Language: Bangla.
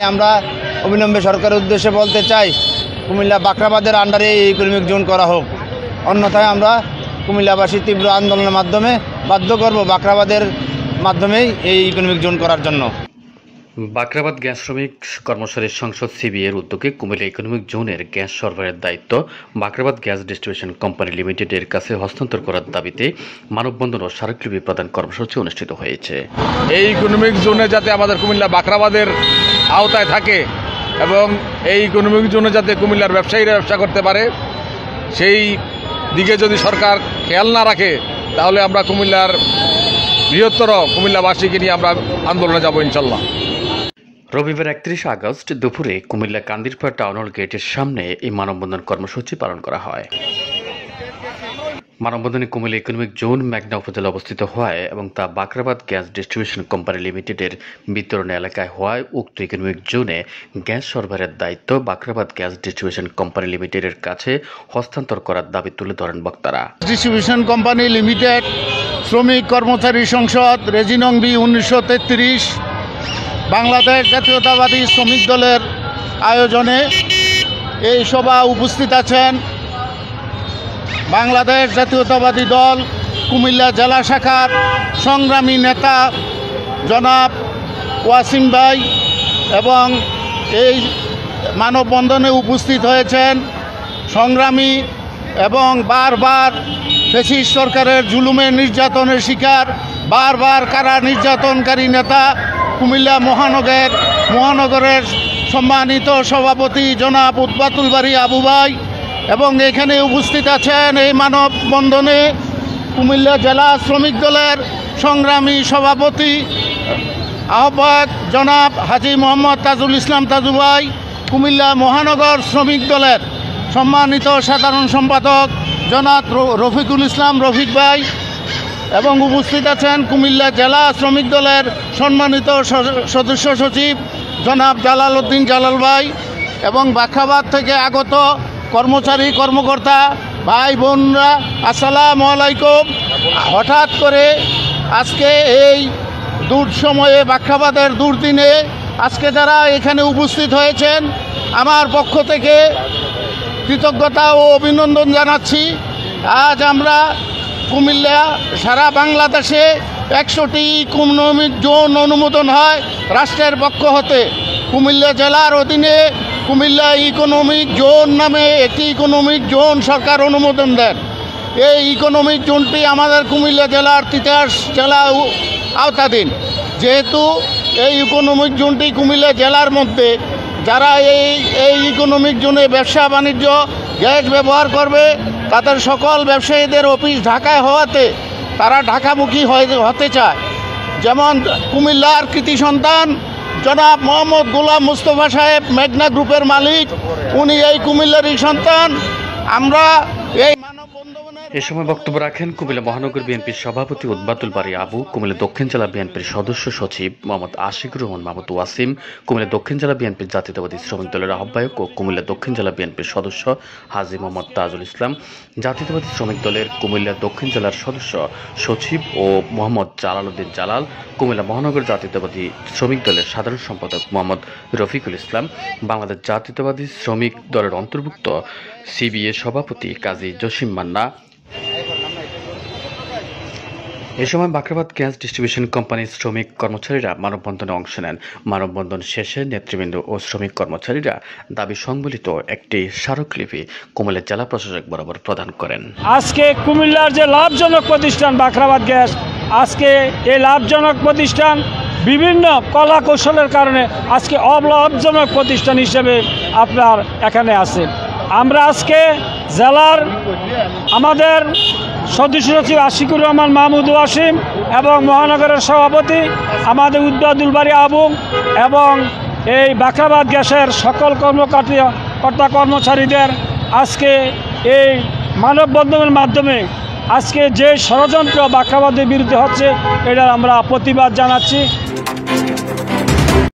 আমরা অবিলম্বে সরকারের উদ্দেশ্যে বলতে চাই, কুমিল্লা বাখরাবাদের আন্ডারে এই ইকোনমিক জোন করা হোক, অন্যথায় আমরা কুমিল্লাবাসী তীব্র আন্দোলনের মাধ্যমে বাধ্য করব বাখরাবাদের মাধ্যমেই এই ইকোনমিক জোন করার জন্য। বাখরাবাদ গ্যাস শ্রমিক কর্মচারী সংসদ সিবিএর উদ্যোগে কুমিল্লা ইকোনমিক জোনের গ্যাস সরবরাহের দায়িত্ব বাখরাবাদ গ্যাস ডিস্ট্রিবিউশন কোম্পানি লিমিটেডের কাছে হস্তান্তর করার দাবিতে মানববন্ধন ও স্মারকলিপি প্রদান কর্মসূচি অনুষ্ঠিত হয়েছে। এই ইকোনমিক জোনে যাতে আমাদের কুমিল্লা বাখরাবাদের আওতায় থাকে এবং এই ইকোনমিক জোনে যাতে কুমিল্লার ব্যবসায়ীরা ব্যবসা করতে পারে, সেই দিকে যদি সরকার খেয়াল না রাখে তাহলে আমরা কুমিল্লার বৃহত্তর কুমিল্লাবাসীকে নিয়ে আমরা আন্দোলনে যাব ইনশাল্লাহ। রবিবার 31 আগস্ট দুপুরে কুমিল্লা কান্দিরপাড় টাউন হল গেটের সামনে এই মানববন্ধন কর্মসূচি পালন করা হয়। মানববন্ধনে কুমিল্লা ইকোনমিক জোন মেঘনা উপজেলা অবস্থিত হওয়ায় এবং তা বাখরাবাদ গ্যাস ডিস্ট্রিবিউশন কোম্পানি লিমিটেডের বিতরণ এলাকায় হওয়ায় উক্ত ইকোনমিক জোনে গ্যাস সরবরাহের দায়িত্ব বাখরাবাদ গ্যাস ডিস্ট্রিবিউশন কোম্পানি লিমিটেডের কাছে হস্তান্তর করার দাবি তুলে ধরেন বক্তারা। ডিস্ট্রিবিউশন কোম্পানি লিমিটেড শ্রমিক কর্মচারী সংসদ রেজিনং বি 1933 বাংলাদেশ জাতীয়তাবাদী শ্রমিক দলের আয়োজনে এই সভা উপস্থিত আছেন বাংলাদেশ জাতীয়তাবাদী দল কুমিল্লা জেলা শাখার সংগ্রামী নেতা জনাব ওয়াসিম ভাই, এবং এই মানববন্ধনে উপস্থিত হয়েছেন সংগ্রামী এবং বারবার ফ্যাসিস্ট সরকারের জুলুমের নির্যাতনের শিকার বারবার কারা নির্যাতনকারী নেতা কুমিল্লা মহানগরের সম্মানিত সভাপতি জনাব উদ্বাতুল বাড়ি আবু ভাই, এবং এখানে উপস্থিত আছেন এই মানববন্ধনে কুমিল্লা জেলা শ্রমিক দলের সংগ্রামী সভাপতি আহ্বায়ক জনাব হাজী মোহাম্মদ তাজুল ইসলাম তাজু ভাই, কুমিল্লা মহানগর শ্রমিক দলের সম্মানিত সাধারণ সম্পাদক জনাব রফিকুল ইসলাম রফিক ভাই, এবং উপস্থিত আছেন কুমিল্লা জেলা শ্রমিক দলের সম্মানিত সদস্য সচিব জনাব জালাল উদ্দিন জালাল ভাই, এবং বাখরাবাদ থেকে আগত কর্মচারী কর্মকর্তা ভাই বোনরা, আসসালামু আলাইকুম। হঠাৎ করে আজকে এই দুঃসময়ে বাখরাবাদের দুর্দিনে আজকে যারা এখানে উপস্থিত হয়েছেন আমার পক্ষ থেকে কৃতজ্ঞতা ও অভিনন্দন জানাচ্ছি। আজ আমরা কুমিল্লা সারা বাংলাদেশে 100টি ইকোনমিক জোন অনুমোদন হয় রাষ্ট্রের পক্ষ হতে। কুমিল্লা জেলার অধীনে কুমিল্লা ইকোনমিক জোন নামে একটি ইকোনমিক জোন সরকার অনুমোদন দেন। এই ইকোনমিক জোনটি আমাদের কুমিল্লা জেলার তিতাস জেলা আওতাধীন। যেহেতু এই ইকোনমিক জোনটি কুমিল্লা জেলার মধ্যে যারা এই ইকোনমিক জোনে ব্যবসা বাণিজ্য গ্যাস ব্যবহার করবে তাদের সকল ব্যবসায়ীদের অফিস ঢাকায় হওয়াতে তারা ঢাকামুখী হতে চায়। যেমন কুমিল্লার কৃতি সন্তান জনাব মোহাম্মদ গোলাম মুস্তফা সাহেব মেঘনা গ্রুপের মালিক, উনি এই কুমিল্লারই সন্তান। আমরা এই এ সময় বক্তব্য রাখেন কুমিল্লা মহানগর বিএনপির সভাপতি উদ্বাতুল বাড়ি আবু, কুমিল্লা দক্ষিণ জেলা বিএনপির সদস্য সচিব মোহাম্মদ আশিকুর রহমান মাহমুদ ওয়াসিম, কুমিল্লা দক্ষিণ জেলা বিএনপির জাতীয়তাবাদী শ্রমিক দলের আহ্বায়ক ও কুমিল্লা দক্ষিণ জেলা বিএনপির সদস্য হাজী মোহাম্মদ তাজুল ইসলাম, জাতীয়তাবাদী শ্রমিক দলের কুমিল্লা দক্ষিণ জেলার সদস্য সচিব ও মোহাম্মদ জালাল উদ্দিন জালাল, কুমিল্লা মহানগর জাতীয়তাবাদী শ্রমিক দলের সাধারণ সম্পাদক মোহাম্মদ রফিকুল ইসলাম, বাংলাদেশ জাতীয়তাবাদী শ্রমিক দলের অন্তর্ভুক্ত সিবিএ সভাপতি কাজী জসিম মান্না। এ সময় বাখরাবাদ গ্যাস ডিস্ট্রিবিউশন কোম্পানির শ্রমিক কর্মচারীরা মানববন্ধনে অংশ নেন। মানববন্ধন শেষে নেতৃবৃন্দ ও শ্রমিক কর্মচারীরা দাবি সংবলিত একটি স্মারকলিপি কুমিল্লা জেলা প্রশাসক বরাবর প্রদান করেন। আজকে কুমিল্লার যে লাভজনক প্রতিষ্ঠান বাখরাবাদ গ্যাস, আজকে এই লাভজনক প্রতিষ্ঠান বিভিন্ন কলা কৌশলের কারণে আজকে অলাভজনক প্রতিষ্ঠান হিসেবে আপনার এখানে আছে। আমরা আজকে জেলার আমাদের সদস্য সচিব আশিকুর রহমান মাহমুদ ওয়াসিম এবং মহানগরের সভাপতি আমাদের উদ্বাতুল বাড়ি আবু এবং এই বাখরাবাদ গ্যাসের সকল কর্মকর্তা কর্মচারীদের আজকে এই মানববন্ধনের মাধ্যমে আজকে যে ষড়যন্ত্র বাখরাবাদের বিরুদ্ধে হচ্ছে এটার আমরা প্রতিবাদ জানাচ্ছি।